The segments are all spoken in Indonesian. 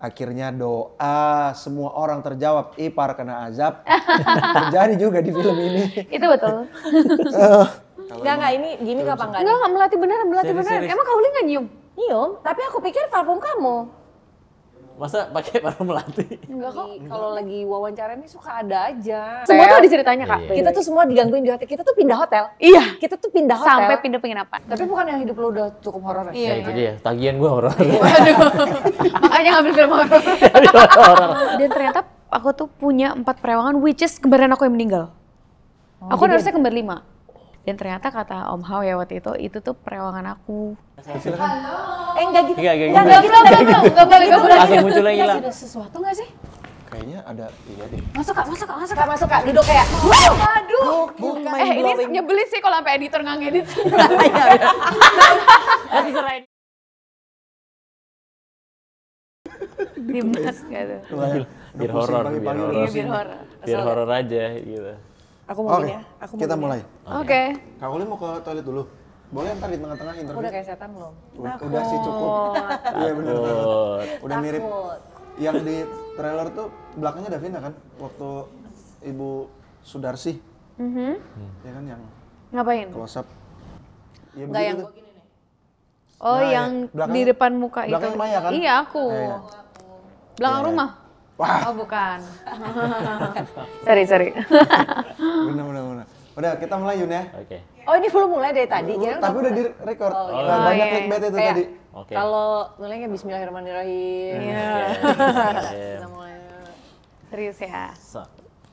Akhirnya doa semua orang terjawab, Ipar kena azab. Terjadi juga di film ini. Itu betul. Enggak, ini gimmick apa enggak? Enggak, melatih beneran. Emang Kauli nggak nyium? Nyium, tapi aku pikir parfum kamu. Masa pakai parfum melati? Enggak kok, kalau lagi wawancara ini suka ada aja. Semua tuh ada ceritanya, Kak. Kita tuh semua digangguin di hotel, kita tuh pindah hotel. Iya. Kita tuh pindah hotel. Sampai pindah penginapan. Tapi bukan yang hidup lu udah cukup horor ya? Iya, itu dia. Tagihan gue horor. Waduh. Makanya ngambil film horor. Dan ternyata aku tuh punya 4 perewangan, which is kembaran aku yang meninggal. Aku kan harusnya kembar 5. Dan ternyata kata Om Hao ya waktu itu tuh perewangan aku. Enggak gitu. Enggak gitu. Enggak boleh. Langsung muncul lagi lah. Ada sesuatu nggak sih? Kayaknya ada, iya deh. Masuk Kak, duduk kayak. Aduh. Bukan Ini nyebelin sih kalau sampai editor nggak ngedit. Nanti serain. Dimas gitu. Biar horor, biar horor aja gitu. Aku mau Oke, ya. kita mulai. Oke. Kak Uli mau ke toilet dulu. Boleh ntar di tengah-tengah interview. Aku udah kayak setan belum? Udah sih cukup. Iya benar. Udah mirip. Yang di trailer tuh belakangnya Davina kan? Waktu Ibu Sudarsi. Ya kan yang Ngapain? close up. Ya, Enggak yang begitu gua gini nih. Oh, Nah, yang belakang- di depan muka itu. belakang Maya kan? Iya, aku. Iya. Belakang Iya. rumah. Wah, Oh, bukan. Sorry. benar. Udah, kita mulai Yun ya. Oke. Oh ini belum mulai dari tadi. Tapi udah di record. iya. Banyak Iya. clickbait itu Kayak- tadi. Oke. Kalau mulainya Bismillahirrahmanirrahim. Iya. Kita mulai. Serius ya.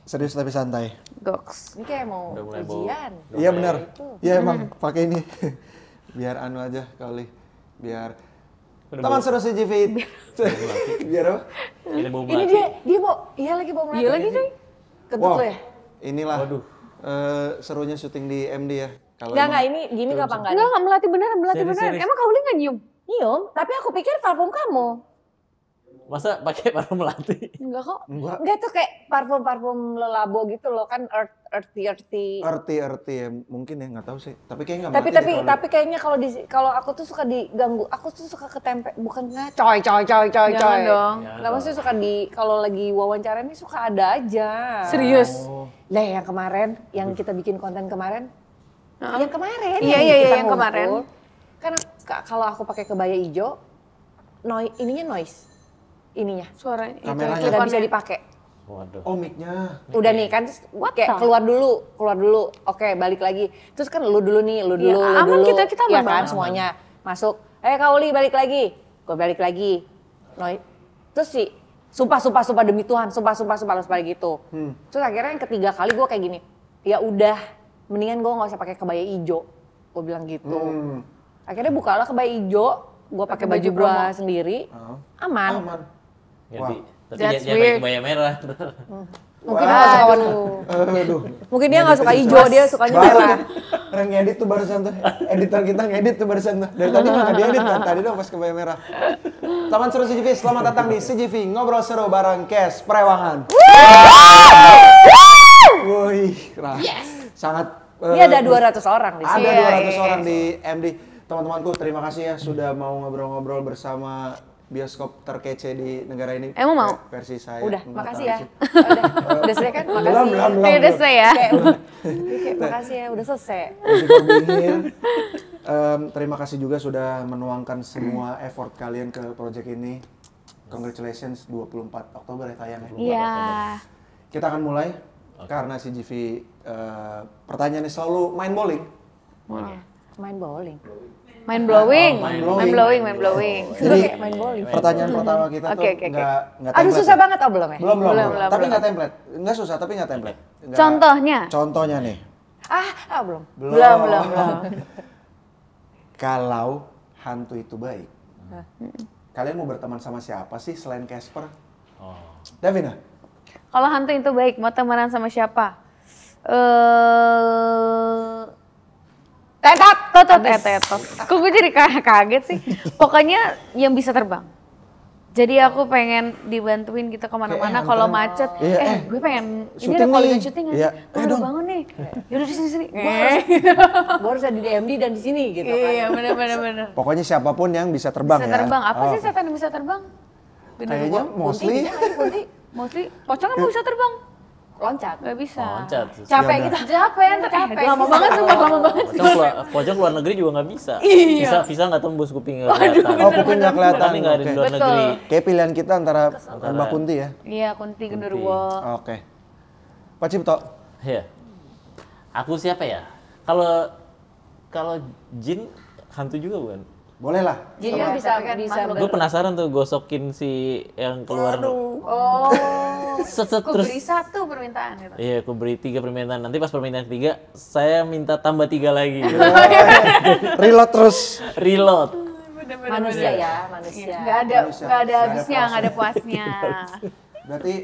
Serius tapi santai. Goks. Ini kayak mau Udah mulai bau. ujian. Iya benar. Iya emang pakai ini. Biar anu aja kali. Biar teman seru CGV. Biar apa? Ini bau Ini melati. dia mau, iya lagi mau mulai. Iya lagi, coy. Kentut lo ya? Inilah. Waduh. Serunya syuting di MD ya. Kalau Enggak, emang- ini gimmick apa enggak? Enggak melatih beneran. Serius. Emang Kauli nggak nyium? Nyium, tapi aku pikir parfum kamu. Masa pakai parfum melati? Enggak kok. Enggak tuh kayak parfum-parfum lelabo gitu loh kan earthy. Arti ya mungkin ya nggak tahu sih. Tapi kayaknya nggak. Tapi kayaknya kalau aku tuh suka diganggu, aku tuh suka ketempe, bukan nggak coy. Jangan dong. Nggak maksudnya suka kalau lagi wawancara ini suka ada aja. Serius? Lah yang kemarin, yang kita bikin konten kemarin, yang kemarin. Iya, kita yang kemarin. ngumpul. Kan kalau aku pakai kebaya hijau, noise. Ininya. Suaranya. Kameranya. Nggak bisa dipakai. Waduh. Oh mic-nya. Udah nih kan terus kayak keluar dulu. Oke, balik lagi. Terus kan lu dulu nih, lu dulu. aman kita ya aman kan banget. semuanya masuk. Kauli balik lagi. Gue balik lagi. Terus sih sumpah demi Tuhan, sumpah harus balik gitu. Terus akhirnya yang ketiga kali gue kayak gini. Ya udah, mendingan gue nggak usah pakai kebaya hijau. Gue bilang gitu. Akhirnya bukalah kebaya hijau, gue pakai baju gue sendiri. Aman. Ganti. Tapi That's dia pakai weird. kebaya merah. Mungkin dia nggak suka warna. Aduh. Mungkin dia nggak suka hijau, dia sukanya merah. Orang ngedit tuh barusan tuh. Editor kita ngedit tuh barusan tuh. Dari tadi nggak diedit kan. Tadi dong pas kebaya merah. Taman Seru CGV, selamat datang di CGV Ngobrol Seru bareng Kes Perewangan. Wih, sangat. Ini ada 200 orang di sini. Ada 200 orang di MD. Teman-temanku, terima kasih ya sudah mau ngobrol-ngobrol bersama bioskop terkece di negara ini. Emang mau? Versi saya. Udah, Nggak makasih tahu ya. sih. Udah selesai kan? Makasih. Belum. Udah selesai ya. Kayak, makasih ya, udah selesai. Thank you for being here. Terima kasih juga sudah menuangkan semua effort kalian ke project ini. Congratulations, 24 Oktober ya tayangnya. Iya. Kita akan mulai karena CGV pertanyaannya selalu main bowling. Main bowling. Main blowing. Main Main blowing. Jadi Kayak main bowling. pertanyaan pertama kita tuh Oke. nggak Aduh template susah ya. banget, belum ya? Belum. Tapi belum. nggak template. Nggak susah tapi nggak template. Nggak- Contohnya? Contohnya nih. Belum. Belum. Kalau hantu itu baik, kalian mau berteman sama siapa sih selain Casper? Oh. Davina? Kalau hantu itu baik, mau temenan sama siapa? Tetot. Kok gue jadi kaget sih? Pokoknya yang bisa terbang. Jadi aku pengen dibantuin gitu kemana-mana Kayak kalau anterin. macet. Iya, Gue pengen ini syuting ada calling nih. syuting Iya, kan. Udah bangun nih. Yaudah di sini. Gue harus ada di DMD dan di sini gitu kan. Iya bener. Pokoknya siapapun yang bisa terbang Bisa ya. terbang. Apa Oh, sih setan yang bisa terbang? Kayaknya mostly. Mostly pocong emang bisa terbang? Loncat. Gak bisa. Loncat. Capek Ya kita. Capek, lama banget sumpah, lama banget. Pocong luar negeri juga nggak bisa. Iya. Visa nggak tembus, kuping nggak kelihatan. Oh, kuping nggak kelihatan. Tapi nggak ada di Oke. luar negeri. Kayak pilihan kita antara Mbak Kunti ya. Iya, Kunti Genderuwo. Oke. Pak Cipto. Iya. Aku siapa ya? Kalau jin hantu juga bukan? Boleh lah. Jin kan bisa Gue penasaran tuh gosokin si yang keluar. Oh. Aku Terus beri 1 permintaan gitu. iya, aku beri 3 permintaan. Nanti pas permintaan 3, saya minta tambah 3 lagi. Reload terus. Reload. manusia ya, manusia. Nggak ada habisnya, nggak ada puasnya. Berarti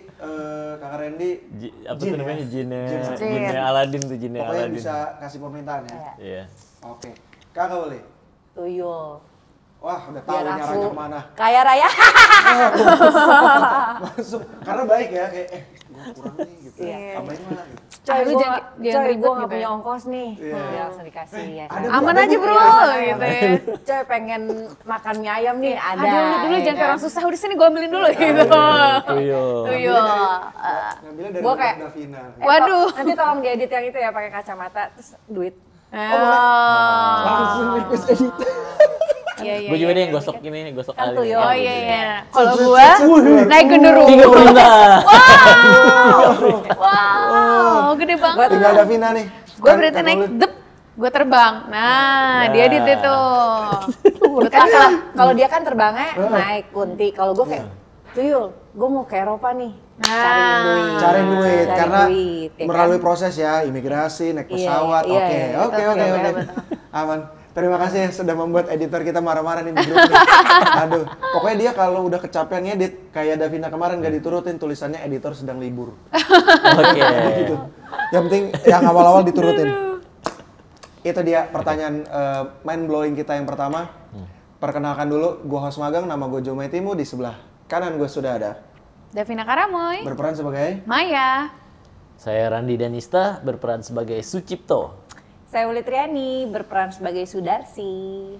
Kakak Randy Apa jin tuh namanya? ya? Jinnya Aladin tuh, jinnya Pokoknya Aladin. bisa kasih permintaan ya. Iya. Oke. Kakak boleh. Tuyul. Wah, udah tahu Biar nyaranya aku kemana. kaya raya. Masuk. Karena baik ya, kayak gua kurang nih gitu. Iya. Tambahin mana gitu. Coy, lu gue jangan ribet nggak gitu punya ya. ongkos nih. Iya. Ya langsung dikasih ya. ada kan? Aman Ada aja Bu, bro, ya. gitu ya. Coy pengen makan mie ayam nih, ada. Dulu ya jangan kayak kan? orang susah, udah sini gue ambilin dulu gitu. Tuyul. Tuyul. Ngambilnya dari Gua kayak- Davina. Waduh. Nanti tolong diedit yang itu ya pakai kacamata terus duit. Langsung request edit. Iya, iya. Gue juga deh yang gosok ini, gosok Kan Aladin. tuyul. Oh iya iya. Kalau gua naik 3 genderuwo. permintaan. Wow, gede banget. Tinggal Davina nih. Gue berarti naik dep, gue terbang. Nah, dia di itu. Kan kalau dia kan terbangnya naik Kunti. Kalau gue kayak tuyul, gue mau ke Eropa nih. Cari duit Cari karena duit, ya kan? melalui proses ya, imigrasi, naik Iya, pesawat. iya, Oke, iya. oke, Betul, oke, betul, oke. betul. Aman. Terima kasih ya sudah membuat editor kita marah-marah nih di grup nih. Aduh, pokoknya dia kalau udah kecapean ngedit, kayak Davina kemarin gak diturutin tulisannya editor sedang libur. Oke. Gitu. Yang penting yang awal-awal diturutin. Itu dia pertanyaan mind blowing kita yang pertama. Perkenalkan dulu, gue host magang, nama gue Jomai Timu, di sebelah kanan gue sudah ada. Davina Karamoy, Berperan sebagai Maya. Saya Randi Danista, berperan sebagai Sucipto. Saya Uli Triani berperan sebagai Sudarsi.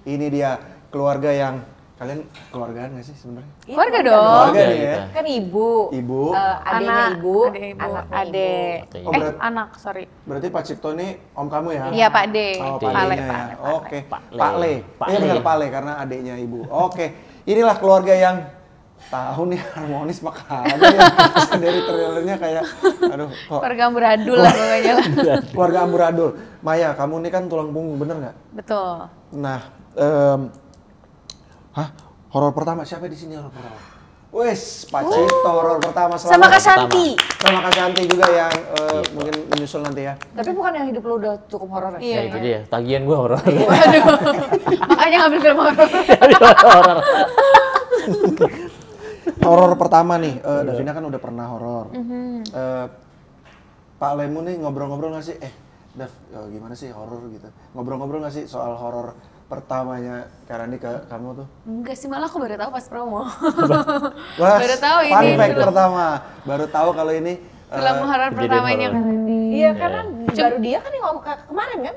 ini dia keluarga yang kalian keluargaan nggak sih sebenarnya? Keluarga dong. Keluarga nih ya. kita. Kan ibu. Ibu. Adiknya ibu. Adek ibu, anaknya adek. ibu. Oh, berat- Anak, sorry. Berarti Pak Cipto ini om kamu ya? Iya Pak D. Oh, Pak Pale, Le-nya ya. Pale, Pale. Oke. Pak Le. Pak Le. Pak Iya Le. benar Pak Le karena adiknya ibu. Oke. Inilah keluarga yang tahu nih harmonis makanya ya. Dari trailernya kayak aduh kok Keluarga amburadul lah pokoknya lah. keluarga amburadul. Maya, kamu ini kan tulang punggung bener nggak? Betul. Nah, horor pertama siapa di sini horor pertama? Wes, Pak Cipto horor pertama selamat. Sama Kak Shanti. Sama Kak Shanti juga yang mungkin menyusul nanti ya. Tapi bukan yang hidup lu udah cukup horor ya? Iya. Ya itu dia, tagihan gue horor. Waduh. Makanya ngambil film horor. Horor. Horor pertama nih, Davina kan udah pernah horor. Pak Lemu nih ngobrol-ngobrol nggak sih? Dav, gimana sih horor gitu? Ngobrol-ngobrol nggak sih soal horor pertamanya Karani ke kamu tuh? Enggak sih, malah aku baru tahu pas promo. Wah, Baru tahu fun ini fact film. pertama. Baru tahu kalau ini Film horor kejadian pertamanya horor. Karani. Iya, karena baru dia kan yang ngomong kemarin kan?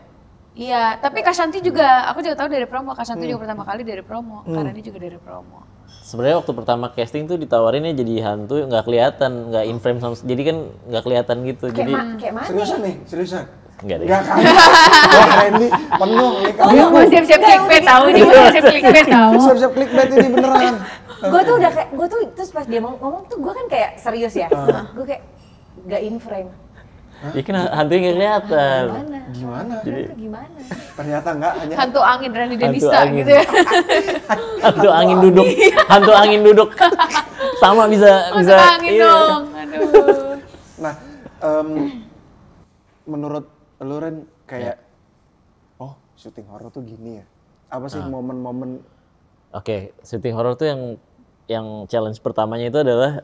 Iya, tapi Kak Shanti juga, aku juga tahu dari promo. Kak Shanti juga pertama kali dari promo. Karani juga dari promo. Sebenarnya waktu pertama casting tuh ditawarinnya jadi hantu nggak kelihatan, nggak in frame sama, jadi kan nggak kelihatan gitu. Jadi Kayak mana? seriusan nih, seriusan. nggak deh. Enggak kan? Wah, Randy penuh nih kamu. Mau siap-siap clickbait tahu, dia mau siap-siap clickbait tahu. Siap-siap clickbait ini beneran. Gue tuh udah kayak, gue tuh terus pas dia ngomong tuh gue kan kayak serius ya. Gue kayak gak in frame. Ya kan hantunya nggak kelihatan. Gimana? Gimana? Itu gimana? Ternyata enggak hanya Hantu angin Randy Hantu Denista angin. gitu ya. Hantu angin duduk, hantu angin duduk. Sama bisa Hantu angin iya. dong. Aduh. Nah, menurut lu Ren kayak oh, syuting horor tuh gini ya. Apa sih momen-momen Oke, syuting horor tuh yang challenge pertamanya itu adalah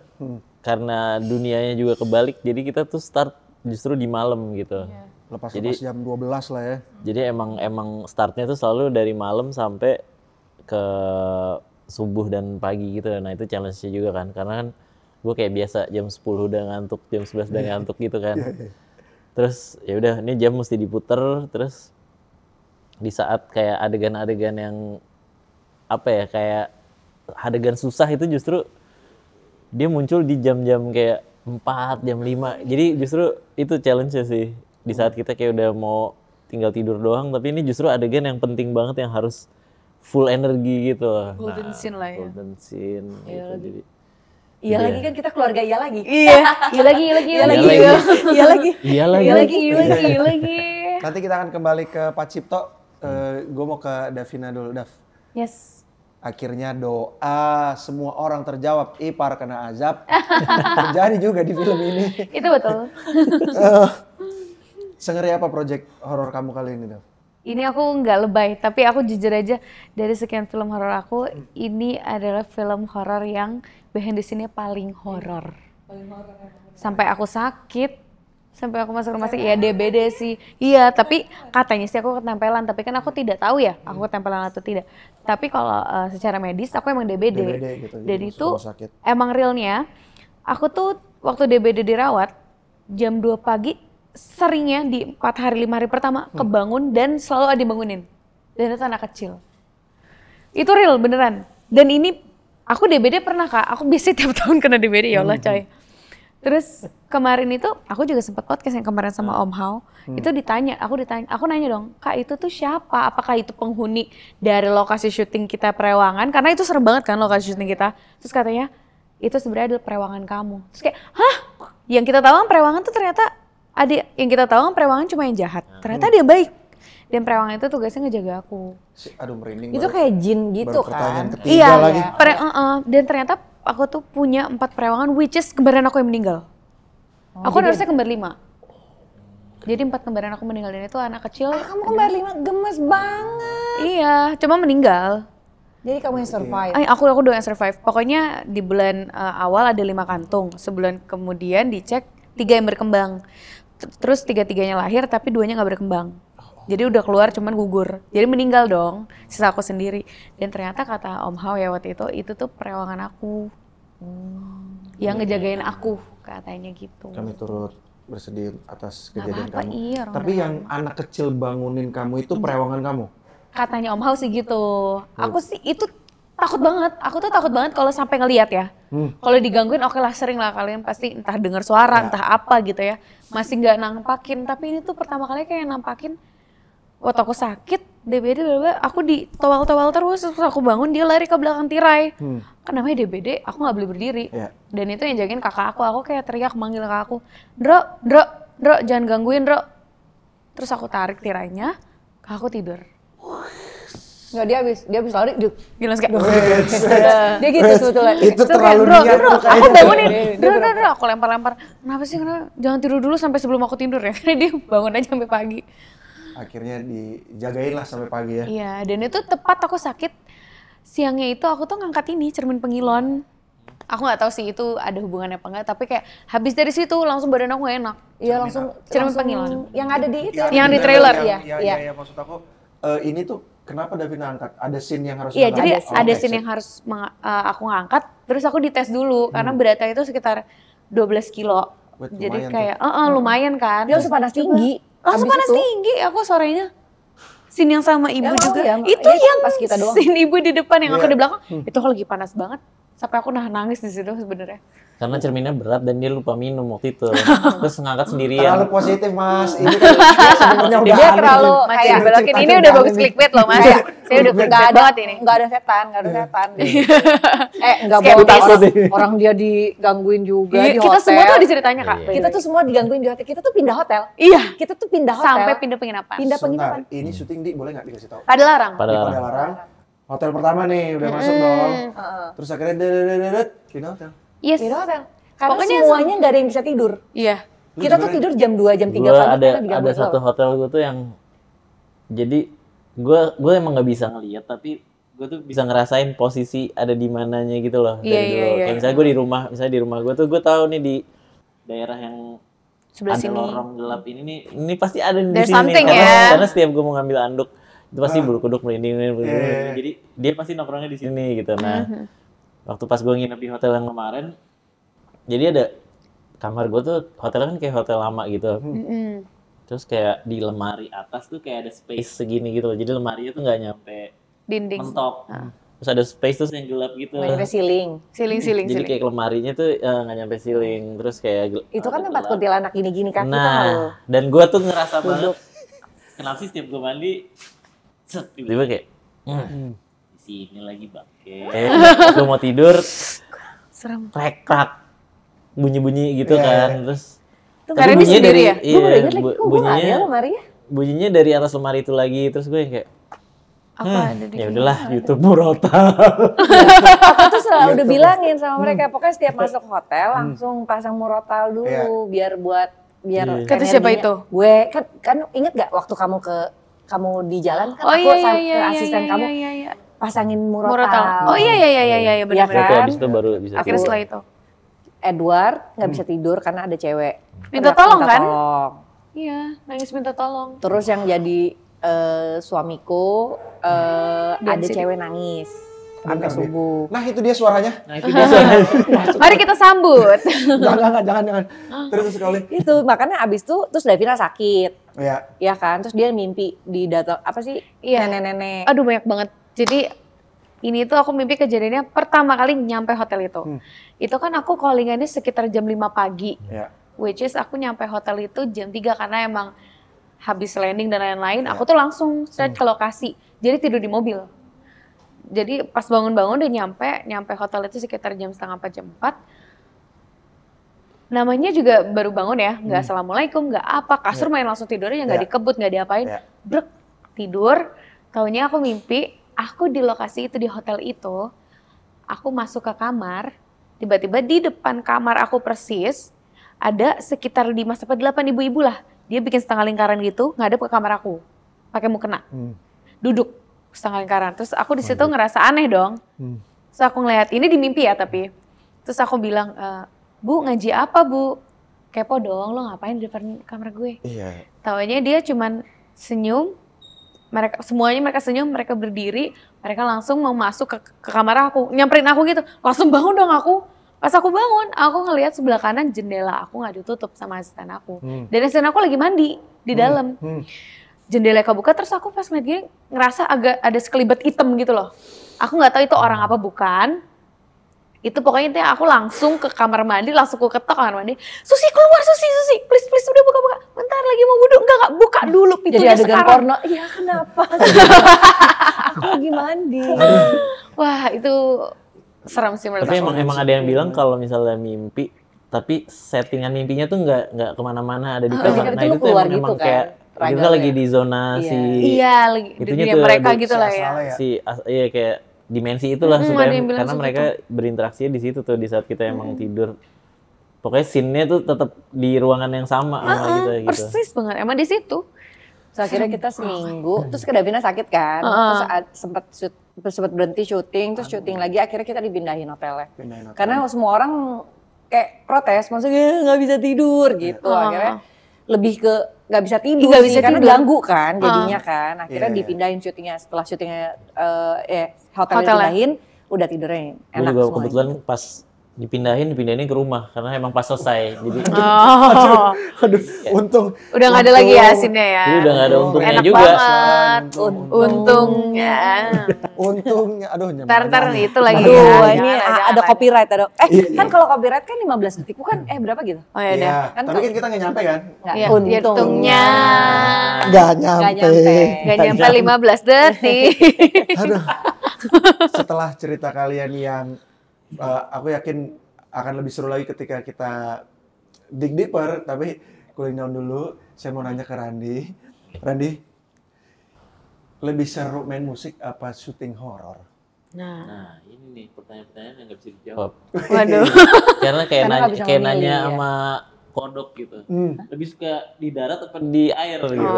karena dunianya juga kebalik, jadi kita tuh start justru di malam gitu. lepas Jadi- jam 12 lah ya. Jadi emang startnya tuh selalu dari malam sampai ke subuh dan pagi gitu. Nah itu challenge-nya juga kan, karena kan gue kayak biasa jam 10 udah ngantuk, jam 11 udah ngantuk gitu kan. Terus ya udah ini jam mesti diputer, terus di saat kayak adegan-adegan yang apa ya, kayak adegan susah itu justru dia muncul di jam-jam kayak 4, jam 5. Jadi justru itu challenge-nya sih. Di saat kita kayak udah mau tinggal tidur doang, tapi ini justru adegan yang penting banget yang harus full energi gitu loh. Golden scene lah ya. Golden scene gitu. Jadi Iya lagi kan kita keluarga iya lagi. Iya lagi. Iya lagi. Iya lagi. Nanti kita akan kembali ke Pak Cipto. Gue mau ke Davina dulu, Dav. Yes. Akhirnya doa semua orang terjawab. Ipar kena azab. Terjadi juga di film ini. Itu betul. Sengeri apa project horor kamu kali ini, Dav? Ini aku nggak lebay, tapi aku jujur aja dari sekian film horor aku, ini adalah film horor yang behind the scene-nya paling horor. Sampai aku sakit, sampai aku masuk rumah sakit, ya DBD sih. Iya, tapi katanya sih aku ketempelan, tapi kan aku tidak tahu ya, aku ketempelan atau tidak. Tapi kalau secara medis, aku emang DBD. gitu, Dan jadi itu masuk rumah sakit. emang realnya, aku tuh waktu DBD dirawat, jam 2 pagi, seringnya di 4 hari 5 hari pertama kebangun dan selalu ada dibangunin. Dan itu anak kecil. Itu real beneran. Dan ini aku DBD pernah Kak, aku biasanya tiap tahun kena DBD ya Allah coy. Terus kemarin itu aku juga sempat podcast yang kemarin sama Om Hao. Itu aku nanya dong, Kak itu tuh siapa? Apakah itu penghuni dari lokasi syuting kita Perewangan? Karena itu serem banget kan lokasi syuting kita. Terus katanya itu sebenarnya adalah Perewangan kamu. Terus kayak, hah? Yang kita tahu kan Perewangan tuh ternyata yang kita tahu kan Perewangan cuma yang jahat. Ternyata dia baik. Dan Perewangan itu tugasnya ngejaga aku. Aduh merinding. Itu kayak jin gitu baru pertanyaan kan. ketiga Iya. lagi. Dan ternyata aku tuh punya 4 Perewangan, which is kembaran aku yang meninggal. Aku harusnya kembar 5. Jadi 4 kembaran aku meninggal dan itu anak kecil. Kamu kembar 5 gemes banget. Iya, cuma meninggal. Jadi kamu yang survive. Aku doang yang survive. Pokoknya di bulan awal ada 5 kantung. Sebulan kemudian dicek 3 yang berkembang. Terus 3-3-nya lahir tapi 2-nya nggak berkembang. Jadi udah keluar cuman gugur. Jadi meninggal dong, sisa aku sendiri. Dan ternyata kata Om Hao ya waktu itu tuh Perewangan aku. Yang ngejagain aku, katanya gitu. Kami turut bersedih atas kejadian apa-apa, kamu. iya, Tapi yang anak kecil bangunin kamu itu Perewangan kamu? Katanya Om Hao sih gitu. Aku sih itu takut banget. Aku tuh takut banget kalau sampai ngelihat ya. Kalau digangguin oke lah, sering lah kalian pasti entah dengar suara, entah apa gitu ya. Masih nggak nampakin. Tapi ini tuh pertama kali kayak nampakin. Waktu aku sakit, DBD, aku ditowel-towel terus aku bangun dia lari ke belakang tirai. Kan namanya DBD, aku nggak boleh berdiri. Dan itu yang jagain kakak aku kayak teriak manggil kakak aku, Ndro, jangan gangguin Ndro. Terus aku tarik tirainya, kakak aku tidur. Nggak, dia habis lari, Gila kayak, dia gitu sebetulnya. Itu terus terlalu kayak, niat Ndro, tuh aku kayaknya. bangunin, Ndro, aku lempar-lempar. Kenapa sih, jangan tidur dulu sampai sebelum aku tidur ya. Karena dia bangun aja sampai pagi. Akhirnya dijagain lah sampai pagi ya. Iya, dan itu tepat aku sakit. Siangnya itu aku tuh ngangkat ini, cermin pengilon. Aku nggak tahu sih itu ada hubungannya apa enggak, tapi kayak habis dari situ langsung badan aku gak enak. Iya langsung Cermin pengilon. yang ada di itu. Yang di trailer. Iya, maksud aku ini tuh kenapa Davina angkat? Ada scene yang harus Iya, diangkat? jadi Oh, ada oke, scene sip. yang harus aku ngangkat, terus aku dites dulu karena beratnya itu sekitar 12 kilo. Wait, Jadi lumayan kayak lumayan kan. Dia langsung panas tinggi. Langsung Habis panas itu, tinggi aku sorenya. Scene yang sama ibu Ya, juga. ya, Itu ya, yang pas kita doang. scene ibu di depan yang aku Iya. di belakang. Itu aku lagi panas banget. Sampai aku nangis di situ sebenarnya. karena cerminnya berat dan dia lupa minum waktu itu. Terus ngangkat sendirian. Terlalu positif Mas. Ini kan sebenarnya udah dia aneh terlalu nih. Mas, kayak belokin ceritanya ini udah udah bagus aneh nih. clickbait loh Mas. Saya udah clickbait banget ini. Nggak ada setan. Nggak Kayak boleh takut orang dia digangguin juga Iya, di kita hotel. semua tuh diceritanya Kak. Kita tuh semua digangguin di hotel. Kita tuh pindah hotel. Iya. Kita tuh pindah hotel. Sampai pindah penginapan. Pindah Sebentar, penginapan. ini syuting di boleh nggak dikasih tahu? Pada larang. Pada Di larang. Padalarang. Hotel pertama nih udah masuk dong. Terus akhirnya dedet pindah hotel. Yes. Pindah hotel. Karena Pokoknya semuanya nggak ada yang bisa tidur. Iya. Kita tuh tidur jam 2, jam 3 Gue pagi. ada karena digangguin satu loh. hotel gue tuh yang jadi gue emang nggak bisa ngelihat tapi gue tuh bisa ngerasain posisi ada di mananya gitu loh Iya, dari iya, dulu. iya. Kayak misalnya di rumah gue tuh gue tahu nih di daerah yang Sebelah ada sini. lorong gelap ini pasti ada di There's sini something nih ya. karena setiap gue mau ngambil anduk itu pasti bulu-kuduk merinding. Iya. Jadi dia pasti nongkrongnya di sini gitu. Nah, waktu pas gue nginep di hotel yang kemarin, jadi ada kamar gue tuh hotelnya kan kayak hotel lama gitu. Terus kayak di lemari atas tuh kayak ada space segini gitu loh. Jadi lemarinya tuh nggak nyampe Dinding. mentok. terus ada space terus yang gelap gitu. Nggak nyampe ceiling. Jadi kayak lemarinya tuh nggak nyampe ceiling, terus kayak Itu kan tempat kuntilanak gini-gini kan kita Nah, loh. dan gue tuh ngerasa banget, kenapa sih setiap gue mandi, set, tiba-tiba kayak, di sini lagi bangke. Gue mau tidur, Serem. krak, bunyi-bunyi gitu kan, terus. Karena ini sendiri ya? Gue baru inget lagi, kok gue nggak ada lemarinya? Bunyinya dari atas lemari itu lagi, terus gue yang kayak, Apa ada di ya udahlah, YouTube Murotal. Aku tuh selalu udah bilangin sama mereka, pokoknya setiap masuk hotel langsung pasang Murotal dulu, biar Kata siapa energinya. itu? Gue kan inget gak waktu kamu di jalan kan aku ke asisten kamu pasangin Murotal. Oh iya Iya benar. kan? Itu abis itu baru bisa. Akhirnya setelah itu. Edward nggak bisa tidur karena ada cewek. Minta tolong kan? Iya, nangis minta tolong. Terus yang jadi suamiku ada cewek nangis sampai subuh. Nah itu dia suaranya. Nah itu biasa. Mari kita sambut. Jangan. Terus sekali. Itu makanya abis itu terus Davina sakit. Iya. Ya kan, terus dia mimpi di data apa sih? Iya. Nenek-nenek. Aduh banyak banget. Jadi ini tuh aku mimpi kejadiannya pertama kali nyampe hotel itu. Itu kan aku callingannya sekitar jam 5 pagi. Iya. Which is aku nyampe hotel itu jam 3 karena emang habis landing dan lain-lain. Aku tuh langsung straight ke lokasi. Jadi tidur di mobil. Jadi pas bangun-bangun udah nyampe hotel itu sekitar jam 3:30 jam 4. Namanya juga baru bangun ya, nggak assalamualaikum, nggak apa, kasur main langsung tidurnya, nggak dikebut, nggak diapain. Brek, tidur, taunya aku mimpi, aku di lokasi itu, di hotel itu, aku masuk ke kamar, tiba-tiba di depan kamar aku persis, ada sekitar 5-8 ibu-ibu lah. Dia bikin setengah lingkaran gitu, ngadep ke kamar aku, pakai mukena, duduk setengah lingkaran. Terus aku di situ ngerasa aneh dong. Terus aku ngeliat, ini di mimpi ya tapi. Terus aku bilang, Bu ngaji apa Bu? Kepo dong, lo ngapain di depan kamar gue? Iya. Taunya dia cuman senyum, semuanya mereka senyum, mereka berdiri, mereka langsung mau masuk ke kamar aku, nyamperin aku gitu. Langsung bangun dong aku. Pas aku bangun, aku ngelihat sebelah kanan jendela aku nggak ditutup sama asisten aku. Dan asisten aku lagi mandi di dalam. Jendela kebuka, terus aku pas ngeliat gini ngerasa agak ada sekelibat hitam gitu loh. Aku nggak tahu itu orang apa bukan. Itu pokoknya intinya aku langsung ke kamar mandi, langsung ke ketok kamar mandi. Susi keluar, Susi, please udah buka. Bentar lagi mau wudhu, enggak buka dulu pintunya jadi adegan sekarang. porno, iya kenapa? Aku lagi mandi. Wah itu seram sih menurut Tapi aku. emang ada yang bilang kalau misalnya mimpi, tapi settingan mimpinya tuh nggak kemana-mana, ada di kamar. Kan Nah itu itu tuh keluar emang gitu kan, kayak kita lagi di zona Iya, lagi di itunya dunia tuh mereka di- gitu lah ya. iya kayak dimensi itulah supaya ada yang bilang karena segitu. mereka berinteraksi di situ tuh di saat kita emang tidur. Pokoknya scene-nya tuh tetap di ruangan yang sama sama kita gitu. Persis banget, emang di situ. So, akhirnya kita seminggu, terus ke Davina sakit kan, terus sempat berhenti syuting, terus syuting lagi, akhirnya kita dipindahin hotelnya. Karena semua orang kayak protes, maksudnya nggak bisa tidur gitu, akhirnya lebih ke nggak bisa tidur Nggak sih, bisa karena tidur. ganggu kan jadinya kan, akhirnya Iya. dipindahin syutingnya, setelah syutingnya hotelnya dipindahin, udah tidurnya Gue enak juga semua. kebetulan pas dipindahin ke rumah karena emang pas selesai. Jadi Oh, Aduh, untung. udah nggak ada lagi ya asinnya ya. jadi udah nggak ada untungnya Enak juga. banget. Untungnya. Untungnya, aduh Ntar itu lagi Aduh, ya. ini Jangan, ada jangan. copyright, kan kalau copyright kan 15 detik, bukan berapa gitu? Oh ya udah. Iya, Kan tapi kan kita nggak nyampe kan? Nggak, Iya, untungnya. Nggak Nggak nyampe. Gak nyampe 15 detik. Aduh. Setelah cerita kalian yang aku yakin akan lebih seru lagi ketika kita dig deeper, tapi cooling down dulu. Saya mau nanya ke Randi. Randi, lebih seru main musik apa syuting horor? Nah, ini nih pertanyaan-pertanyaan yang nggak bisa dijawab. Waduh. Karena kayak Karena nggak bisa kayak memilih, nanya ya. sama kodok gitu. Lebih suka di darat apa di air gitu.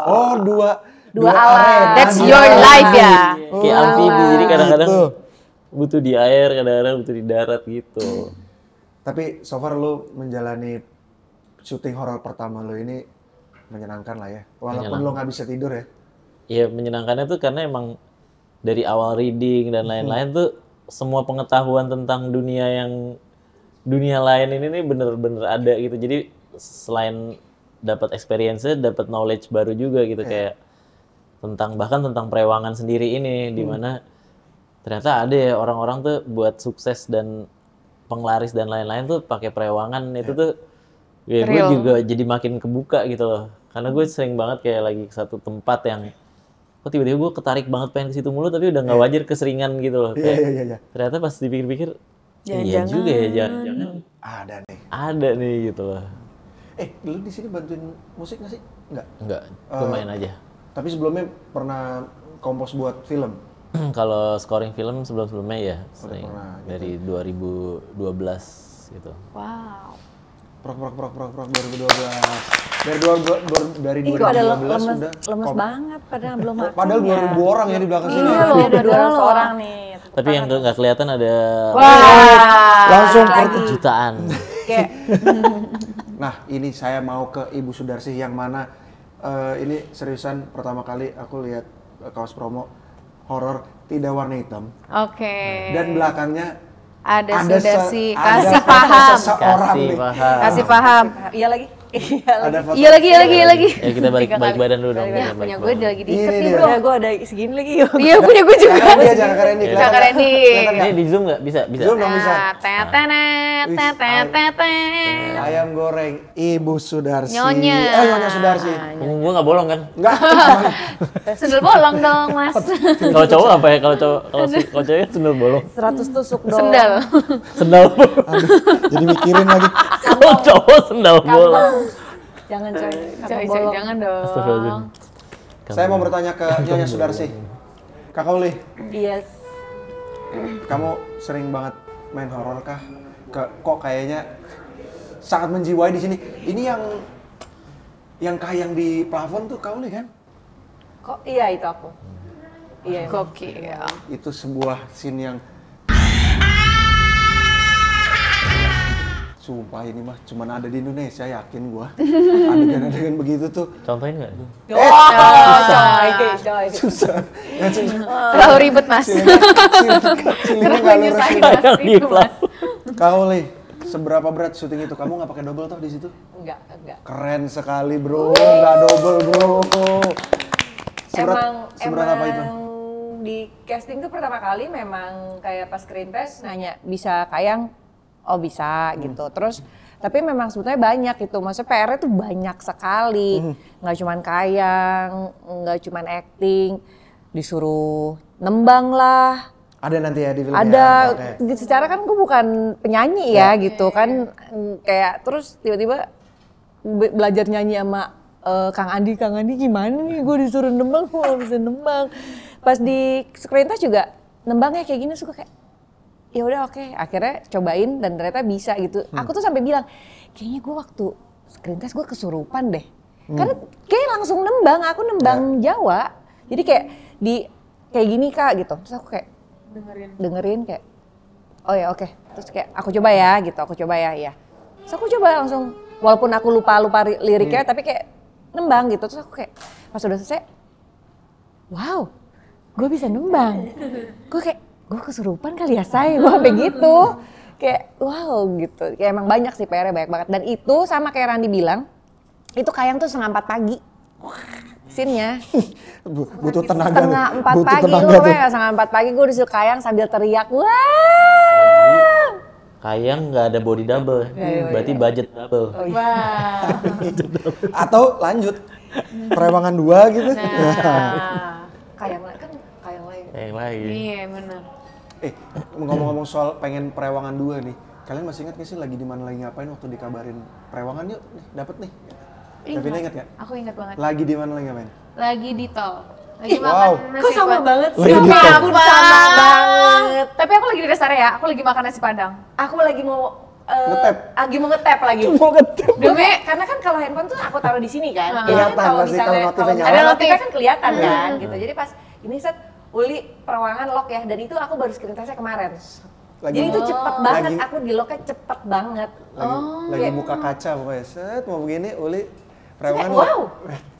Oh, dua alat. arena. That's Dua your arena. life ya. Kayak amfibi, jadi kadang-kadang Gitu. butuh di air, kadang-kadang butuh di darat gitu. Tapi so far lu menjalani syuting horor pertama lu ini menyenangkan lah ya. Walaupun lu nggak bisa tidur ya. Ya menyenangkannya tuh karena emang dari awal reading dan lain-lain tuh semua pengetahuan tentang dunia lain ini nih bener-bener ada gitu. Jadi selain dapat experience-nya, dapat knowledge baru juga gitu kayak bahkan tentang perewangan sendiri ini di mana ternyata ada ya orang-orang tuh buat sukses dan penglaris dan lain-lain tuh pakai perewangan itu tuh ya gue Real. juga jadi makin kebuka gitu loh. Karena gue sering banget kayak lagi ke satu tempat yang kok tiba-tiba gue ketarik banget pengen ke situ mulu tapi udah nggak wajar keseringan gitu loh. Kayak Iya. ternyata pas dipikir-pikir iya Jangan-jangan. juga ya jangan-jangan ada nih gitu loh. Lu di sini bantuin musik nggak sih? Enggak, gue main aja. Tapi sebelumnya pernah kompos buat film? Kalau scoring film sebelum-sebelumnya ya sering pernah, gitu. dari 2012 gitu. Wow. Prok 2012. Dari Ih, kok ada 2012 udah lemes banget padahal belum makan. Padahal 2000 orang ya di belakang sini. Iya loh, ada 200 orang nih. Tapi yang nggak kelihatan ada Langsung jutaan. Kayak Nah, ini saya mau ke Ibu Sudarsih yang mana ini seriusan pertama kali aku lihat kaos promo horor tidak warna hitam Oke. dan belakangnya Ada ada Sudarsi, ada kasih foto paham. seseorang Kasih nih. paham. Kasih paham. iya lagi. Iya lagi. Ada foto. Iya lagi. Ya kita balik badan dulu dong. Ya, kita punya balik gue badan. lagi diikat Ini nih dia. bro. Ya gue ada segini lagi. Iya, punya gue juga. Jangan dia jangan keren nih. Jangan keren nih. Ini di zoom nggak? Bisa. Zoom dong bisa. Ayam goreng Ibu Sudarsi. Nyonya. Nyonya Sudarsi. Punggung gua nggak bolong kan? Enggak. Sendal bolong dong mas. Kalau cowok apa ya? Kalau cewek sendal bolong. 100 tusuk dong. Sendal. Sendal bolong. Jadi mikirin lagi. Kalau cowok sendal bolong. Jangan coy. Coy, jangan dong. Astagfirullahaladzim. Saya mau bertanya ke Nyonya Sudarsi. Kakak Uli, Yes. kamu sering banget main horor kah? Kok kayaknya sangat menjiwai di sini. Ini yang kayang di plafon tuh Kak Uli kan? Kok iya itu aku. Iya. Gokil. Itu sebuah scene yang sumpah ini mah cuman ada di Indonesia, yakin gua. Adegan-adegan begitu tuh Contohin nggak? Coy. susah. Ya, susah. Terlalu ribet mas. Cilingnya nggak lurus. Kayak di plafon. Kak Uli, seberapa berat syuting itu? Kamu nggak pakai double toh di situ? Enggak. Keren sekali bro, nggak double bro. Seberat apa itu? Di casting tuh pertama kali memang kayak pas screen test nanya bisa kayang, oh bisa gitu. Terus tapi memang sebetulnya banyak gitu, maksudnya PR-nya tuh banyak sekali. Nggak cuman kayang, nggak cuman acting, disuruh nembang lah. Ada nanti ya di filmnya? Ada, Oke. secara kan gue bukan penyanyi ya gitu kan, kayak terus tiba-tiba belajar nyanyi sama Kang Andi gimana nih gue disuruh nembang, gue gak bisa nembang. Pas di screen test juga nembangnya kayak gini suka kayak ya udah oke, akhirnya cobain dan ternyata bisa gitu. Aku tuh sampai bilang kayaknya gue waktu screen test gue kesurupan deh, karena kayak langsung nembang, aku nembang Jawa, jadi kayak kayak gini kak gitu, terus aku kayak dengerin kayak oh ya oke. Terus kayak aku coba ya gitu, ya. Terus aku coba langsung, walaupun aku lupa liriknya tapi kayak nembang gitu. Terus aku kayak pas udah selesai, wow, gue bisa nembang. Gue kayak gue kesurupan kali ya say, gue sampai gitu. Kayak wow gitu. Kayak emang banyak sih PR-nya, banyak banget. Dan itu sama kayak Randy bilang, itu kayang tuh 3:30 pagi. Scene-nya. Butuh tenaga. 3:30 pagi, gue 3:30 pagi gue disuruh kayang sambil teriak, wah. Kayang nggak ada body double, berarti budget double. Wah. Atau lanjut, perewangan 2 gitu. Kayang kan kayang lagi. Yang lagi. Iya benar. Ngomong-ngomong soal pengen perewangan 2 nih, kalian masih ingat gak sih lagi di mana lagi ngapain waktu dikabarin perewangan yuk, nih, dapet nih. Davina ingat gak? Aku ingat banget. Lagi di mana lagi ngapain? Lagi di tol. Lagi Wow. makan nasi Kok sama padang. banget sih? Lagi di Ya tol. ampun, sama banget. Tapi aku lagi di rest area, aku lagi makan nasi padang. Aku lagi mau Ngetap. lagi mau ngetap lagi. Mau ketemu. Demi karena kan kalau handphone tuh aku taruh di sini kan. Jadi Kelihatan kan kalau pasti, misalnya kalau notifnya kalau nyala. ada notifnya kan kelihatan kan gitu. Jadi pas ini set Uli perewangan lock ya, dan itu aku baru screen testnya kemarin. Jadi itu cepet banget, lagi- aku di locknya cepet banget. Lagi buka kaca pokoknya, set mau begini, Uli perewangan. Wow,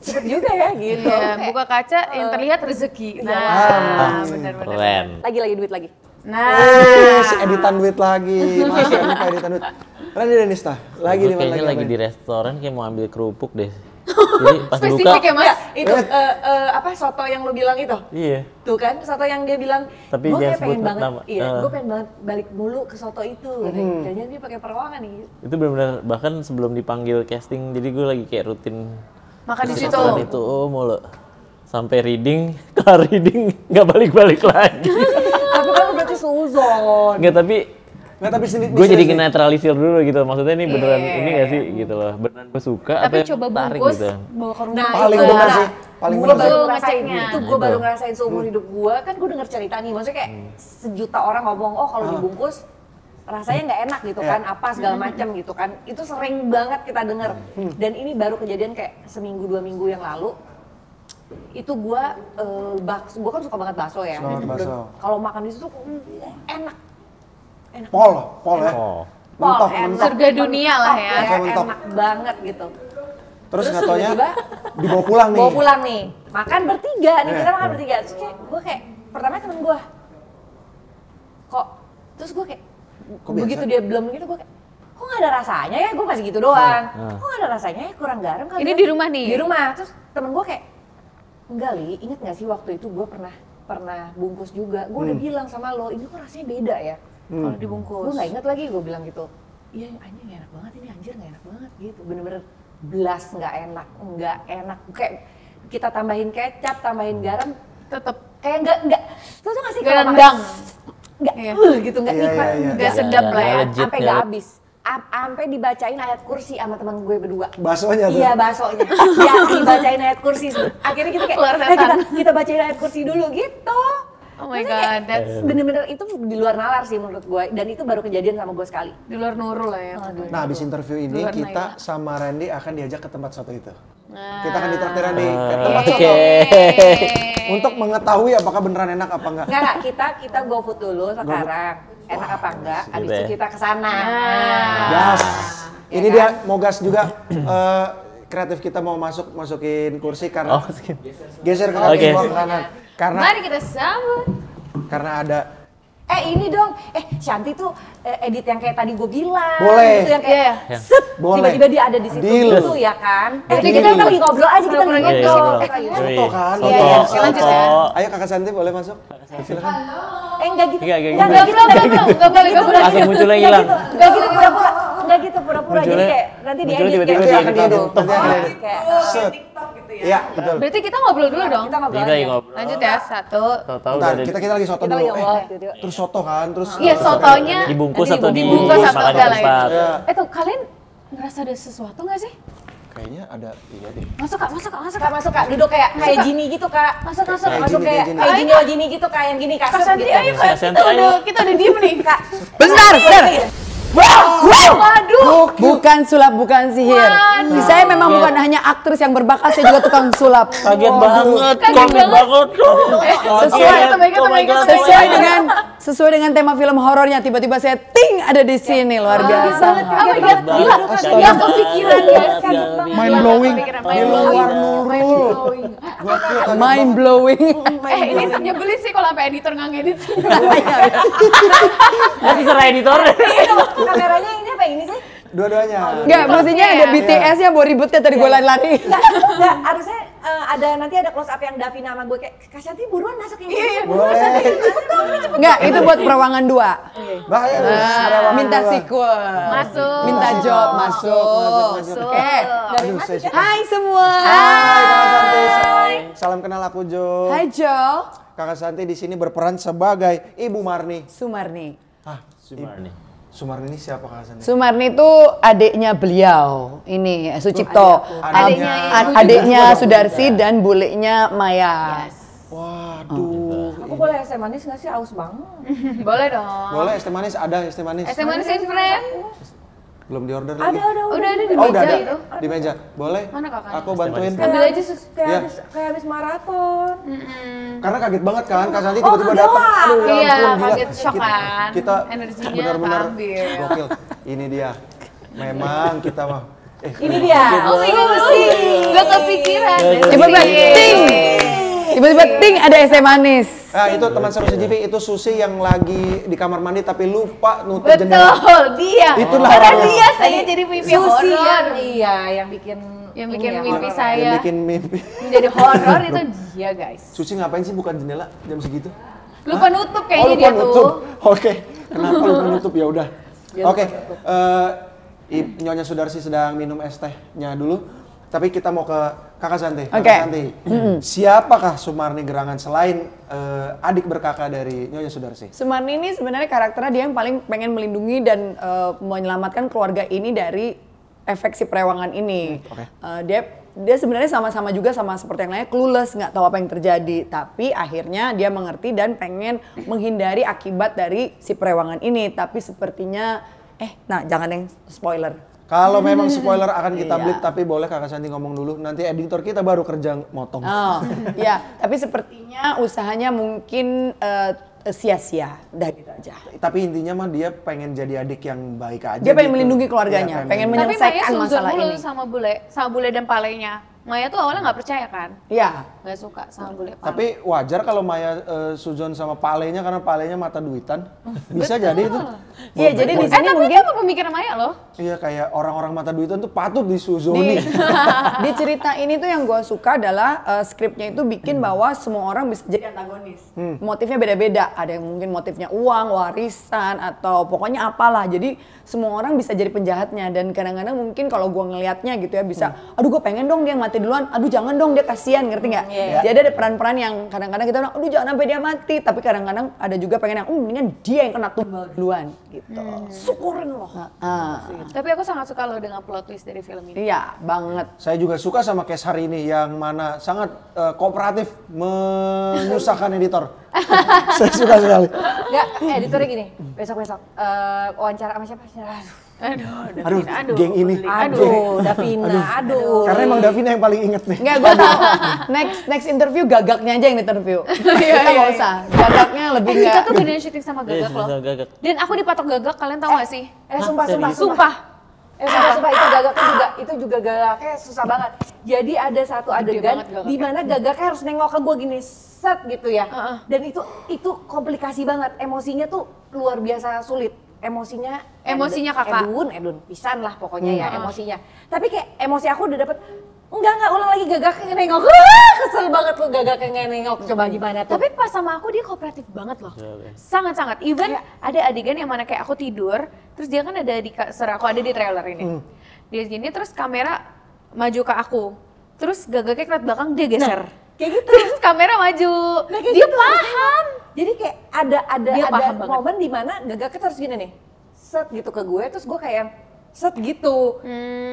cepet juga ya gitu. Iya, buka kaca yang terlihat rezeki. Nah, benar-benar. Keren. Lagi duit lagi. Nah, Si editan duit lagi, masih lupa editan duit. Randy Denista, lagi Gua di mana kayaknya lagi ngapain? di restoran kayak mau ambil kerupuk deh. Jadi pas buka, Spesifik ya, Mas? Ya, itu apa soto yang lu bilang itu? iya. Tuh kan soto yang dia bilang, Tapi gue jangan kayak pengen sebut banget, nama. iya, gue pengen banget balik mulu ke soto itu. Jangan dia pakai perawangan nih. Itu benar-benar bahkan sebelum dipanggil casting, jadi gue lagi kayak rutin Makan di situ. restoran itu mulu. Sampai reading, kelar reading nggak balik-balik lagi. Tapi kan lu berarti suzon. Nggak, tapi Nggak, tapi sini gue jadi netralisir dulu gitu. Maksudnya ini beneran ini nggak sih gitu loh. Beneran gue suka Tapi apa coba tarik bungkus, gitu. bawa ke rumah. Nah, Paling itu. bener Nah, sih, paling gue bener baru sih. ngerasain Ngeceknya. itu, gue baru ngerasain seumur hidup gue. Kan gue denger cerita nih, maksudnya kayak sejuta orang ngomong, oh kalau dibungkus rasanya nggak enak gitu kan, apa segala macam gitu kan. Itu sering banget kita denger. Dan ini baru kejadian kayak seminggu 2 minggu yang lalu. Itu gue kan suka banget bakso ya. Suka banget bakso. Kalau makan di situ enak. Pol ya. Oh. Mentok, enak. mentok. Surga dunia lah ya. Mentok. Enak banget gitu. Terus nggak taunya tiba-tiba dibawa pulang nih. bawa pulang nih, makan bertiga nih, kita makan bertiga. Terus kayak gue kayak pertama temen gue kok, terus gue kayak Kok begitu biasa? dia belum gitu gue kayak kok nggak ada rasanya ya, gue masih gitu doang. Kok nggak ada rasanya ya, kurang garam kali. Ini ya?" di rumah nih? Di rumah. Terus temen gue kayak enggak Li, inget nggak sih waktu itu gue pernah bungkus juga. Gue udah bilang sama lo, ini kok rasanya beda ya. Kalau dibungkus. Gue nggak inget lagi, gue bilang gitu. Iya anjir nggak enak banget, ini anjir nggak enak banget gitu. Bener-bener belas nggak enak. Kayak kita tambahin kecap, tambahin garam, Tetep kayak nggak. Tuh nggak sih nggak kalau makan nendang. nggak Iya. gitu nggak Iya, nikmat, iya, iya. Nggak sedap lah ya. legit, sampai nggak habis. Sampai dibacain ayat kursi sama teman gue berdua. Baksonya tuh. Iya baksonya. Ya dibacain ayat kursi. Akhirnya kita kayak, Keluar kita bacain ayat kursi dulu gitu. Oh my Maksudnya kayak god, that's bener-bener itu di luar nalar sih menurut gue. Dan itu baru kejadian sama gue sekali. di luar Nurul lah ya. Nah, habis interview ini Luar kita sama Randy akan diajak ke tempat soto itu. Nah. Kita akan ditraktir Randy ke tempat Oke. soto untuk mengetahui apakah beneran enak apa enggak. Enggak, kita go food dulu sekarang. Enak apa enggak? Abis Gitu itu ya. kita kesana. Gas. Ya Ini kan? dia mau gas juga kreatif kita mau masukin kursi karena Oh, skip. geser ke Oke. kaki bawah ke kanan. Karena Mari kita sambut. ada Ini dong, Shanti tuh edit yang kayak tadi gue bilang. Boleh. Gitu yang kayak Iya. set, Boleh. tiba-tiba dia ada di situ Deal. gitu ya kan. Berarti Kita kita lagi ngobrol aja, kita lagi pura-pura ngobrol. gitu. Lagi ngobrol. Soto kan? Soto, Iya, iya. Lanjut ya. soto. Ayo Kakak Santi boleh masuk? Silakan. Enggak gitu. Enggak Enggak gitu. gitu, enggak boleh. Langsung munculnya hilang. Enggak gitu pura-pura. Enggak gitu pura-pura. Jadi Munculnya- kayak nanti dia munculnya edit tiba-tiba kayak dia akan edit diedit. gitu. Nanti akan diedit. kayak Set. Iya, betul. Berarti kita ngobrol dulu dong. kita ngobrol Kita aja. lagi ngobrol. Lanjut ya, 1. Tahu-tahu Bentar, udah ada kita lagi soto Kita dulu. lagi ngobrol. tiba-tiba. Terus soto kan, terus Iya, sotonya dibungkus atau dibungkus atau dimakan enggak lah ya. Iya. Tuh kalian ngerasa ada sesuatu nggak sih? Kayaknya ada iya deh. Masuk Kak, masuk Kak, masuk Kak masuk Kak, duduk kayak Gini gitu Kak. Masuk. Masuk Gini, kayak gini. kayak Gini gitu Kak, yang gini Kak kasut Santi, gitu. ayo Kak. Santi, ayo. Kita udah diem nih. Kak, Bentar. Waduh. Bukan sulap, bukan sihir. Saya memang bukan hanya aktris yang berbakat, saya juga tukang sulap. Kaget banget, Kaget banget. Sesuai dengan tema film horornya, tiba-tiba saya ting ada di sini, luar biasa. Oh my god, gila. Gak kepikiran guys. Mind blowing. Mind blowing. Mind blowing. Ini nyebelin sih kalau sampai editor nggak ngedit. Nanti serah editor. kameranya ini apa ini sih? Dua-duanya. Enggak, maksudnya ada BTS ya, bawa ributnya tadi gue lari-lari. Enggak, harusnya nanti ada close up yang Davi nama gue kayak Kak Shanti buruan masuk yang ini. Boleh. Enggak, itu buat perawangan 2. Bahaya. Minta sequel. Masuk. Minta job, masuk. Oke. Aduh, saya Hai semua. Hai Kakak Santi. Salam kenal aku Jo. Hai Jo. Kakak Santi di sini berperan sebagai Ibu Marni. Sumarni. Sumarni. Sumarni ini siapa Kakak Santi? Sumarni itu adiknya beliau, ini Sucipto. Adiknya Sudarsi dan bulenya Maya. Waduh. Aku boleh es teh manis nggak sih? Aus banget. Boleh dong. Boleh es teh manis? Ada es teh manis? SMA sih friend. Belum diorder lagi. Udah ada di Oh, udah meja ada itu. di meja. Boleh? Mana kakaknya? Aku bantuin. Ambil aja sus. Iya. Kayak habis maraton. Karena kaget banget kan, Kak Santi tiba-tiba datang. Aduh, ya Iya, ampun, gila. kaget shock kan. Kita Energinya benar-benar keambil. gokil. Ini dia. Memang kita mah. Ini dia. Oh my god, gak kepikiran. Tiba-tiba ting. Tiba-tiba ting ada es teh manis. Nah itu teman seru CGV, itu Susi yang lagi di kamar mandi tapi lupa nutup jendela. Betul, dia. Itulah Karena orangnya. dia saya jadi mimpi Susi horor. yang bikin Mimpi Yang saya bikin mimpi. menjadi horor itu dia guys. Susi ngapain sih bukan jendela jam segitu? Lupa nutup kayaknya lupa dia nutup. tuh. Oke, kenapa lupa nutup ya udah. Oke, Nyonya Sudarsi sedang minum es tehnya dulu. Tapi kita mau ke Kakak Santi. Kakak Santi, siapakah Sumarni Gerangan selain adik berkakak dari Nyonya Sudarsi? Sumarni ini sebenarnya karakternya dia yang paling pengen melindungi dan menyelamatkan keluarga ini dari efek si perewangan ini. Dia sebenarnya sama-sama juga sama seperti yang lainnya, clueless, nggak tahu apa yang terjadi. Tapi akhirnya dia mengerti dan pengen menghindari akibat dari si perewangan ini. Tapi sepertinya, nah jangan yang spoiler. Kalau memang spoiler akan kita blip, tapi boleh Kakak Santi ngomong dulu. Nanti editor kita baru kerja motong. Oh, ya. Tapi sepertinya usahanya mungkin sia-sia. Udah gitu aja. Tapi intinya mah dia pengen jadi adik yang baik aja. Dia pengen gitu. melindungi keluarganya, Iya, pengen Tapi Maya menyelesaikan suzon masalah mulu ini. sama bule dan palenya. Maya tuh awalnya nggak percaya kan? Iya. Nggak suka sama bule pale. Tapi wajar kalau Maya suzon sama palenya karena palenya mata duitan. Bisa jadi itu. Iya, jadi di sini tapi mungkin itu apa pemikiran Maya loh? Iya kayak orang-orang mata duitan tuh patut disuzoni. di cerita ini tuh yang gue suka adalah skripnya itu bikin bahwa semua orang bisa jadi antagonis. Motifnya beda-beda. Ada yang mungkin motifnya uang, warisan, atau pokoknya apalah. Jadi semua orang bisa jadi penjahatnya. Dan kadang-kadang mungkin kalau gue ngelihatnya gitu ya bisa, aduh gue pengen dong dia mati duluan, aduh jangan dong dia kasihan, ngerti nggak? Jadi ada peran-peran yang kadang-kadang kita bilang, aduh jangan sampai dia mati. Tapi kadang-kadang ada juga pengen yang, mendingan dia yang kena tumbal duluan gitu. Syukurin loh. Tapi aku sangat suka loh dengan plot twist dari film ini. Iya, banget. Saya juga suka sama case hari ini yang mana sangat kooperatif menyusahkan editor. Saya suka sekali. Enggak, editornya gini, besok-besok wawancara sama siapa? Aduh, geng ini. Davina, aduh. Karena emang Davina yang paling inget nih. Enggak, gue tau. Next interview gagaknya aja yang interview. Kita nggak usah. Gagaknya lebih Kita nggak. tuh beneran syuting sama Gagak loh. Gagak. Dan aku dipatok Gagak, kalian tahu gak sih? Sumpah. Sumpah. Sumpah itu juga gagaknya susah banget. Jadi ada satu adegan banget gagaknya. di mana gagaknya harus nengok ke gue gini, set gitu ya. Dan itu komplikasi banget. Emosinya tuh luar biasa sulit. Emosinya Kakak. Edun pisan lah pokoknya ya emosinya. Tapi kayak emosi aku udah dapet, enggak ulang lagi gagaknya nengok. Kesel banget lu gagaknya nengok, coba gimana tuh. Tapi pas sama aku dia kooperatif banget loh. Sangat-sangat. Even ada adegan yang mana kayak aku tidur, terus dia kan ada di aku ada di trailer ini. Dia gini terus kamera maju ke aku. Terus gagaknya keliat belakang dia geser. Kayak gitu. Terus kamera maju. Dia paham. Jadi kayak ada Dia paham banget. momen di mana gagaknya harus gini nih, set gitu ke gue, terus gue kayak set gitu.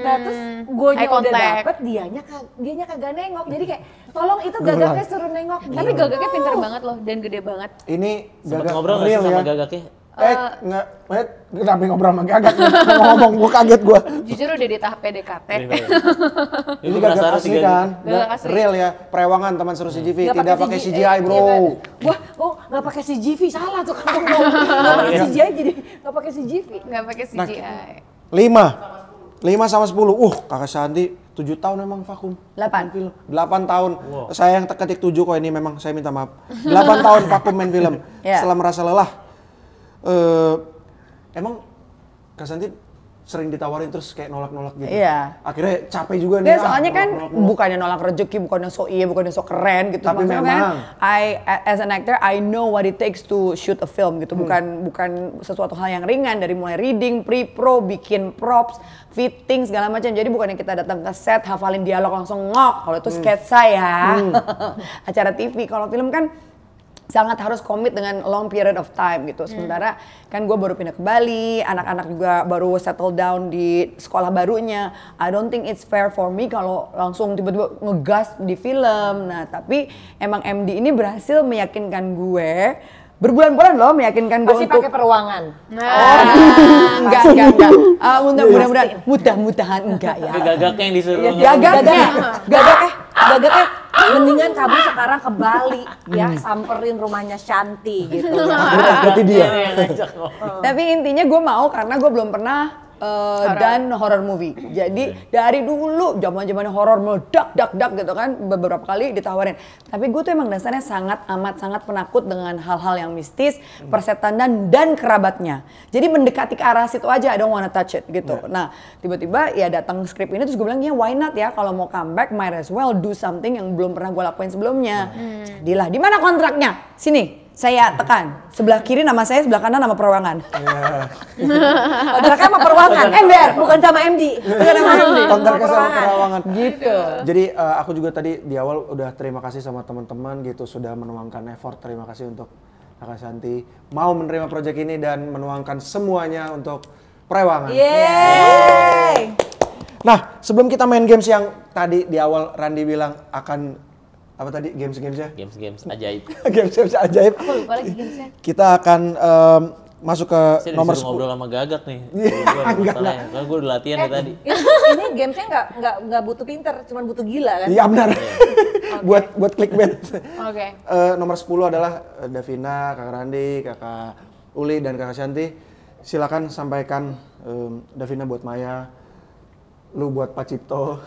Nah terus gue Eye udah contact. dapet, dianya kagak nengok. Jadi kayak tolong itu gagaknya suruh nengok. Tapi Gagaknya pinter banget loh dan gede banget. Ini Sempet Gagak ngobrol nggak real sih sama ya. Gagaknya? Kenapa ngobrol sama Gagak? Ngomong, gue kaget gue. Jujur udah di tahap PDKT. Ini Gagak penasaran asli sih kan? Gagak asli. Real ya, perewangan teman seru CGV, Nggak tidak pakai CGI bro. Wah, nggak pakai CGV, salah tuh kamu ngomong. Nggak pakai CGI jadi nggak pakai CGV. Nggak pakai CGI. 5 sama 10, Kakak Santi 7 tahun emang vakum. 8. 8 tahun. Saya yang ketik 7 kok ini memang saya minta maaf. 8 tahun vakum main film. Setelah merasa lelah. Emang Kak Santi sering ditawarin terus kayak nolak-nolak gitu. Iya. Akhirnya capek juga nih. Ya, soalnya kan nolak. bukannya nolak rezeki, bukannya so iya, bukannya so keren gitu. Tapi Maksudnya memang. kan, as an actor, I know what it takes to shoot a film gitu. Bukan sesuatu hal yang ringan, dari mulai reading, pre-pro, bikin props, fitting, segala macam. Jadi bukannya kita datang ke set, hafalin dialog langsung ngok. Kalau itu sketsa ya. Acara TV. Kalau film kan sangat harus komit dengan long period of time gitu. Sementara kan gue baru pindah ke Bali, anak-anak juga baru settle down di sekolah barunya. I don't think it's fair for me kalau langsung tiba-tiba ngegas di film. Nah tapi emang MD ini berhasil meyakinkan gue, berbulan-bulan loh meyakinkan gue Pasti untuk pakai peruangan. enggak. Mudah-mudahan enggak ya. Gagaknya yang disuruh. Gagaknya mendingan kamu sekarang ke Bali ya, samperin rumahnya Shanti gitu. Berarti dia. Tapi intinya gue mau karena gue belum pernah dan horror movie. Jadi dari dulu zaman-zaman horror meledak dak gitu kan beberapa kali ditawarin. Tapi gue tuh emang dasarnya sangat penakut dengan hal-hal yang mistis, persetan dan kerabatnya. Jadi mendekati ke arah situ aja, I don't wanna touch it gitu. Nah, tiba-tiba ya datang skrip ini terus gue bilang ya why not ya kalau mau comeback might as well do something yang belum pernah gue lakuin sebelumnya. Jadilah, di mana kontraknya? Sini. Saya tekan, sebelah kiri nama saya, sebelah kanan nama Perawangan. Kontraknya sama Perawangan, ember, bukan sama MD. Bukan sama MD. Kontraknya sama Perawangan. Gitu. Jadi aku juga tadi di awal udah terima kasih sama teman-teman gitu sudah menuangkan effort. Terima kasih untuk Kakak Shanty mau menerima proyek ini dan menuangkan semuanya untuk Perawangan. Yeay! Nah, sebelum kita main games yang tadi di awal Randy bilang akan apa tadi games-gamesnya? Games ajaib. Games ajaib. Aku lupa lagi gamesnya. Kita akan masuk ke Saya nomor disuruh 10. ngobrol sama Gagak nih. Enggak. Karena gue udah latihan ya tadi. Ini gamesnya nggak butuh pinter, cuma butuh gila kan? Iya benar. buat clickbait. Oke. Nomor 10 adalah Davina, Kakak Randy, Kakak Uli dan Kakak Shanty. Silakan sampaikan Davina buat Maya, lu buat Pak Cipto,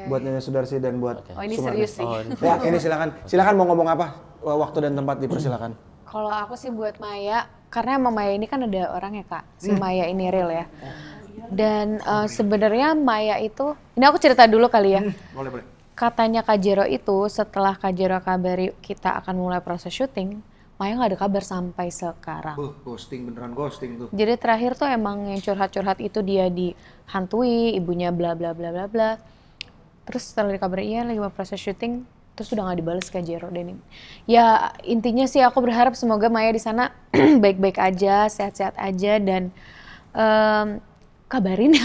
buat Nyonya Sudarsi dan buat Oh ini Sumarni. serius sih. Ya ini silakan mau ngomong apa? Waktu dan tempat dipersilakan. Kalau aku sih buat Maya, karena sama Maya ini kan ada orang ya kak, si Maya ini real ya. Dan sebenarnya Maya itu, ini aku cerita dulu kali ya. Boleh. Katanya Kak Jero itu setelah Kak Jero kabari kita akan mulai proses syuting, Maya nggak ada kabar sampai sekarang. Beneran ghosting tuh. Jadi terakhir tuh emang yang curhat-curhat itu dia dihantui, ibunya bla bla bla bla bla. Terus setelah dikabarin iya lagi mau proses syuting, terus udah nggak dibales Kak Jero. Dan ya intinya sih aku berharap semoga Maya di sana baik-baik aja, sehat-sehat aja dan kabarin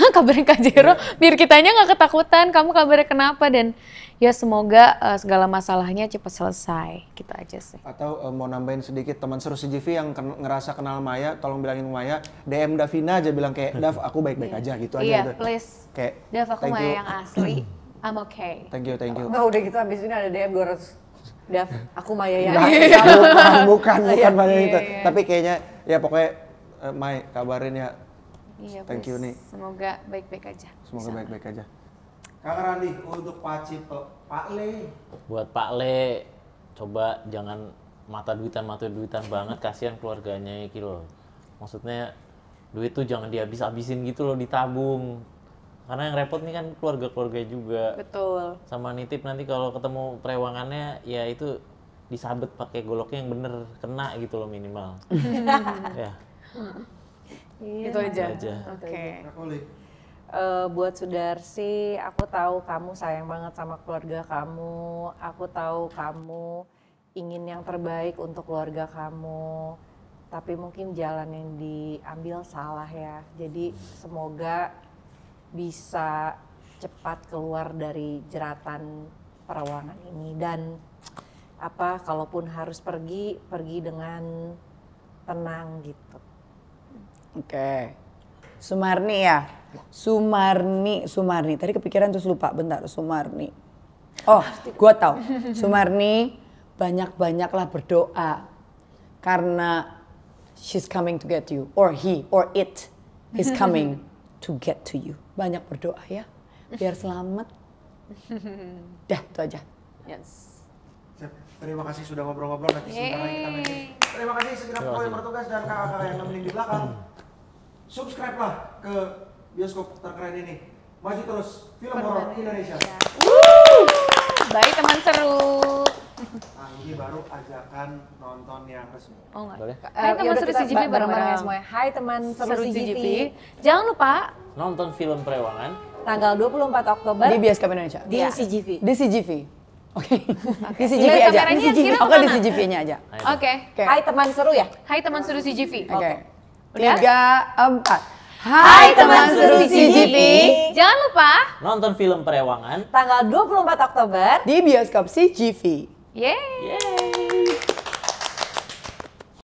Kak Jero biar kitanya nggak ketakutan. Kamu kabarnya kenapa dan ya semoga segala masalahnya cepat selesai gitu aja sih. Atau mau nambahin sedikit teman seru CGV yang ngerasa kenal Maya, tolong bilangin Maya DM Davina aja bilang kayak Dav aku baik-baik aja gitu aja. Iya gitu. please. Kayak Dav aku thank Maya you. yang asli. I'm okay. Thank you. Nggak udah gitu abis ini ada DM 200. Dav, aku Maya ya. Bukan Maya itu. Iya. Tapi kayaknya ya pokoknya Mai kabarin ya. Iya, Thank you nih. Semoga baik-baik aja. Semoga baik-baik aja. Kakak Randy untuk Pak Cipto, Pak Le. Buat Pak Le, coba jangan mata duitan banget, kasihan keluarganya gitu loh. Maksudnya duit tuh jangan dihabis-habisin gitu loh, ditabung. Karena yang repot nih kan keluarga-keluarga juga. Betul. Sama nitip nanti kalau ketemu Perawangannya ya itu disabet pakai goloknya yang bener, kena gitu loh minimal. Ya. Itu aja. Oke. Buat Sudarsi, aku tahu kamu sayang banget sama keluarga kamu. Aku tahu kamu ingin yang terbaik untuk keluarga kamu. Tapi mungkin jalan yang diambil salah ya. Jadi semoga bisa cepat keluar dari jeratan Perawangan ini. Dan kalaupun harus pergi dengan tenang gitu. Oke. Sumarni ya. Sumarni. Tadi kepikiran terus lupa. Bentar, Sumarni. Oh, gua tahu. Sumarni banyak-banyaklah berdoa karena she's coming to get you or he or it is coming to get to you. Banyak berdoa ya. Biar selamat. Dah, itu aja. Yes. Terima kasih sudah ngobrol-ngobrol nanti sebentar lagi kita main. Terima kasih segenap kru yang bertugas dan kakak-kakak yang nemenin di belakang. Subscribe lah ke bioskop terkeren ini. Maju terus film horor Indonesia. Baik teman seru. Nah ini baru ajakan nonton yang resmi. Oh enggak. Boleh? Hai teman Yaudah, seru kita CGV bareng-bareng ya bareng-bareng. semuanya. Hai teman seru CGV. Jangan lupa Nonton film Perawangan. Tanggal 24 Oktober Di bioskop Indonesia. di CGV. Di CGV. Oke. Di CGV Lihat aja. kameranya, kira Oke, di kemana? CGV-nya aja. Oke. Oke. Hai teman seru ya. Hai teman seru CGV. Oke. Udah? 3, 4. Hai teman seru CGV. Jangan lupa. Nonton film Perawangan. Tanggal 24 Oktober Di bioskop CGV. Yeay. Yeay.